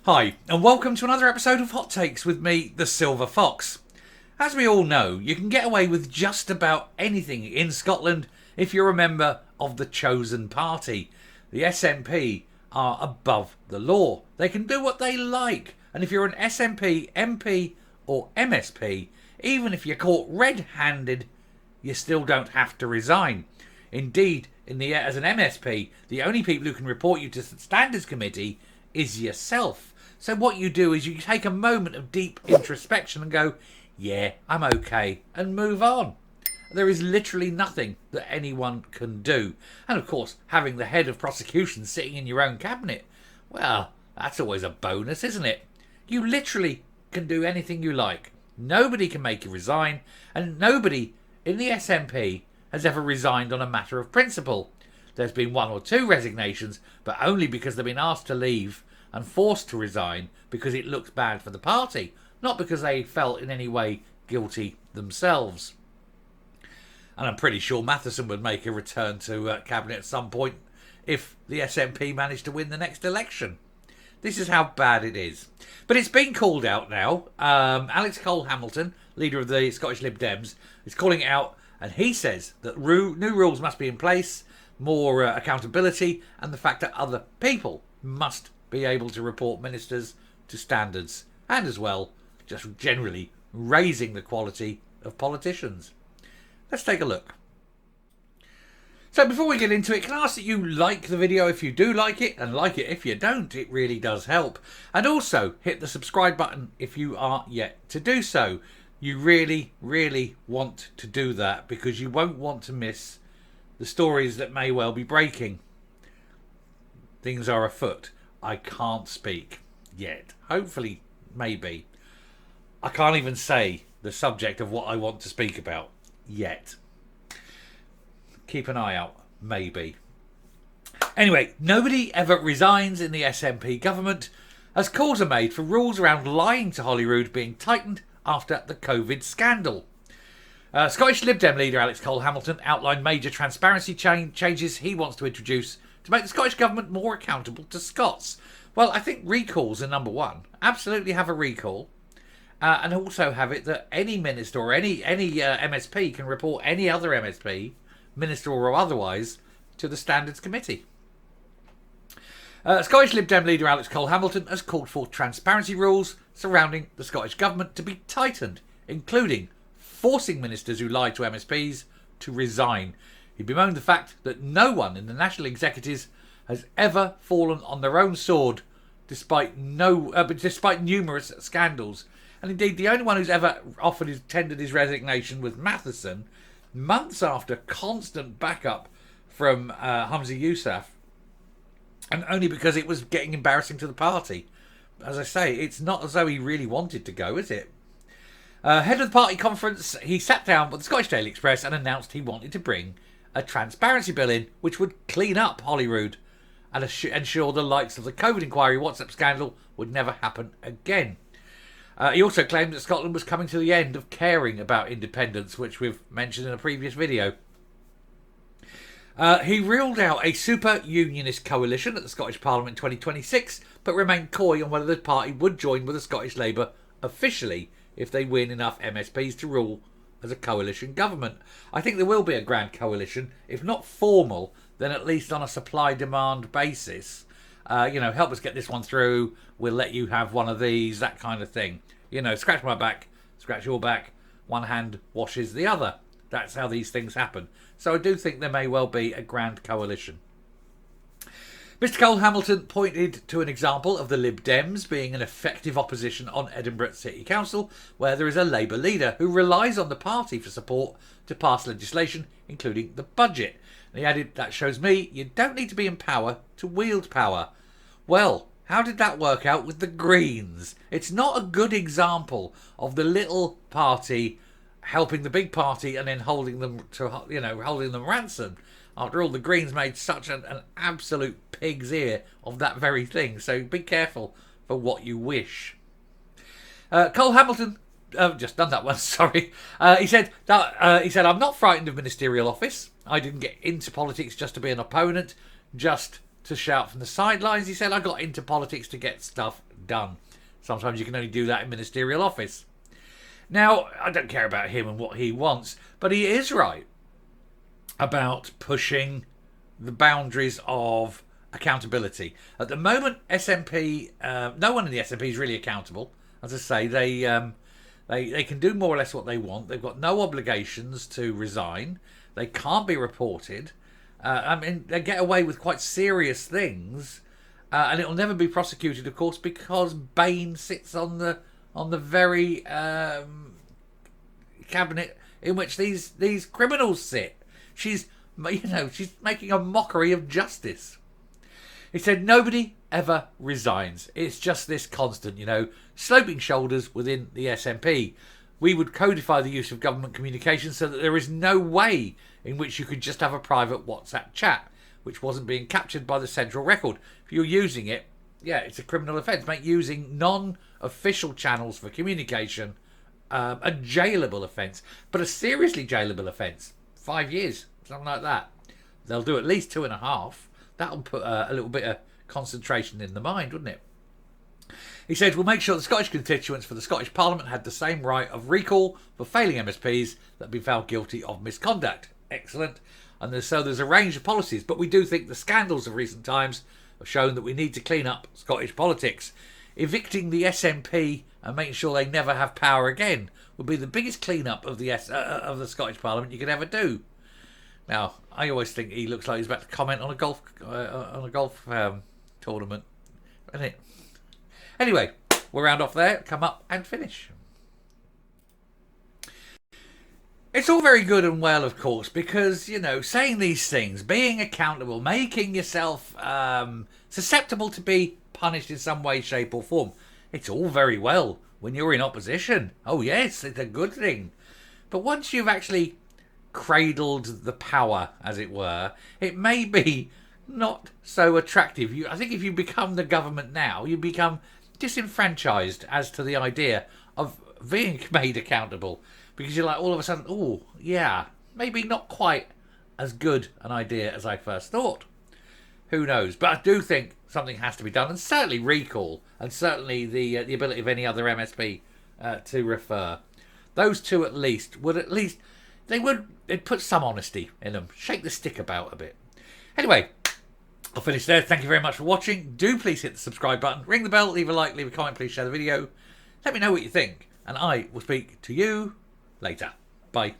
Hi, and welcome to another episode of Hot Takes with me, the Silver Fox. As we all know, you can get away with just about anything in Scotland if you're a member of the chosen party. The SNP are above the law. They can do what they like. And if you're an SNP, MP or MSP, even if you're caught red-handed, you still don't have to resign. Indeed, as an MSP, the only people who can report you to the Standards Committee is yourself. So what you do is you take a moment of deep introspection and go, yeah, I'm okay, and move on. There is literally nothing that anyone can do. And of course, having the head of prosecution sitting in your own cabinet, well, that's always a bonus, isn't it? You literally can do anything you like. Nobody can make you resign, and nobody in the SNP has ever resigned on a matter of principle. There's been one or two resignations, but only because they've been asked to leave and forced to resign because it looks bad for the party, not because they felt in any way guilty themselves. And I'm pretty sure Matheson would make a return to cabinet at some point if the SNP managed to win the next election. This is how bad it is. But it's been called out now. Alex Cole-Hamilton, leader of the Scottish Lib Dems, is calling it out, and he says that new rules must be in place, more accountability, and the fact that other people must be able to report ministers to standards, and as well, just generally raising the quality of politicians. Let's take a look. So before we get into it, can I ask that you like the video if you do like it, and like it if you don't, it really does help. And also hit the subscribe button if you are yet to do so. You really, really want to do that because you won't want to miss the stories that may well be breaking. Things are afoot. I can't speak yet. Hopefully, maybe. I can't even say the subject of what I want to speak about yet. Keep an eye out. Maybe. Anyway, nobody ever resigns in the SNP government as calls are made for rules around lying to Holyrood being tightened after the COVID scandal. Scottish Lib Dem leader Alex Cole-Hamilton outlined major transparency changes he wants to introduce to make the Scottish Government more accountable to Scots. Well, I think recalls are number one. Absolutely have a recall. And also have it that any minister or any MSP can report any other MSP, minister or otherwise, to the Standards Committee. Scottish Lib Dem leader Alex Cole-Hamilton has called for transparency rules surrounding the Scottish Government to be tightened, including forcing ministers who lie to MSPs to resign. He bemoaned the fact that no one in the National Executives has ever fallen on their own sword despite numerous scandals. And indeed, the only one who's ever tendered his resignation was Matheson, months after constant backup from Humza Yousaf, and only because it was getting embarrassing to the party. As I say, it's not as though he really wanted to go, is it? Head of the party conference, he sat down with the Scottish Daily Express and announced he wanted to bring a transparency bill in which would clean up Holyrood and ensure the likes of the COVID inquiry WhatsApp scandal would never happen again. He also claimed that Scotland was coming to the end of caring about independence, which we've mentioned in a previous video. He ruled out a super unionist coalition at the Scottish Parliament in 2026, but remained coy on whether the party would join with the Scottish Labour officially if they win enough MSPs to rule as a coalition government. I think there will be a grand coalition, if not formal, then at least on a supply-demand basis. Help us get this one through, we'll let you have one of these, that kind of thing. Scratch my back, scratch your back, one hand washes the other. That's how these things happen. So I do think there may well be a grand coalition. Mr Cole-Hamilton pointed to an example of the Lib Dems being an effective opposition on Edinburgh City Council, where there is a Labour leader who relies on the party for support to pass legislation, including the budget. And he added, that shows me you don't need to be in power to wield power. Well, how did that work out with the Greens? It's not a good example of the little party helping the big party and then holding them ransom. After all, the Greens made such an absolute pig's ear of that very thing. So be careful for what you wish. Cole-Hamilton, just done that one, sorry. He said, I'm not frightened of ministerial office. I didn't get into politics just to be an opponent, just to shout from the sidelines. He said, I got into politics to get stuff done. Sometimes you can only do that in ministerial office. Now, I don't care about him and what he wants, but he is right about pushing the boundaries of accountability. At the moment, SNP, no one in the SNP is really accountable. As I say, they can do more or less what they want. They've got no obligations to resign. They can't be reported. I mean, they get away with quite serious things, and it'll never be prosecuted, of course, because Bain sits on the very cabinet in which these criminals sit. She's making a mockery of justice. He said nobody ever resigns. It's just this constant, sloping shoulders within the SNP. We would codify the use of government communication so that there is no way in which you could just have a private WhatsApp chat, which wasn't being captured by the central record. If you're using it, it's a criminal offence. Make using non-official channels for communication a jailable offence, but a seriously jailable offence. 5 years, something like that. They'll do at least 2.5. That'll put a little bit of concentration in the mind, wouldn't it? He said, we'll make sure the Scottish constituents for the Scottish Parliament had the same right of recall for failing MSPs that have been found guilty of misconduct. Excellent. And there's a range of policies, but we do think the scandals of recent times have shown that we need to clean up Scottish politics. Evicting the SNP and making sure they never have power again would be the biggest clean-up of the Scottish Parliament you could ever do. Now, I always think he looks like he's about to comment on a golf tournament, isn't it? Anyway, we'll round off there, come up and finish. It's all very good and well, of course, because, saying these things, being accountable, making yourself susceptible to be punished in some way, shape or form, it's all very well when you're in opposition. Oh yes, it's a good thing. But once you've actually cradled the power, as it were, it may be not so attractive. I think if you become the government now, you become disenfranchised as to the idea of being made accountable, because you're like, all of a sudden, oh yeah, maybe not quite as good an idea as I first thought. Who knows? But I do think something has to be done, and certainly recall, and certainly the ability of any other MSP to refer. Those two at least would they'd put some honesty in them, shake the stick about a bit. Anyway, I'll finish there. Thank you very much for watching. Do please hit the subscribe button, ring the bell, leave a like, leave a comment, please share the video. Let me know what you think, and I will speak to you later. Bye.